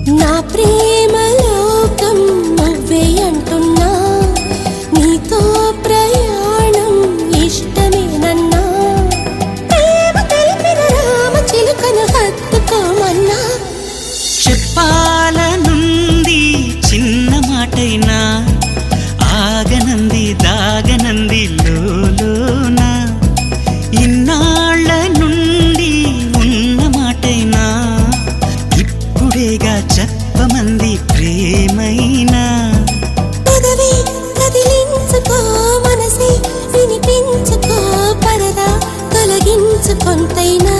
నా ప్రేమ లోకం నువ్వే అంటున్నా, నీతో ప్రయాణం ఇష్టమేనన్నా, ప్రేమ తెలిపిన రామ చిలుకను హత్తుకోమన్నా. చెప్పాలనుంది చిన్న మాటైనా, ఆగనంది దాగనంది లోలోన, ఇన్నాళ్ళ నుండి ఉన్న మాటైనా, ఇప్పుడేగా చెప్పమంది ప్రేమైనా. పెదవి కదిలించుకో, మనసే వినిపించుకో, పరదా తొలగించు కొంతైనా.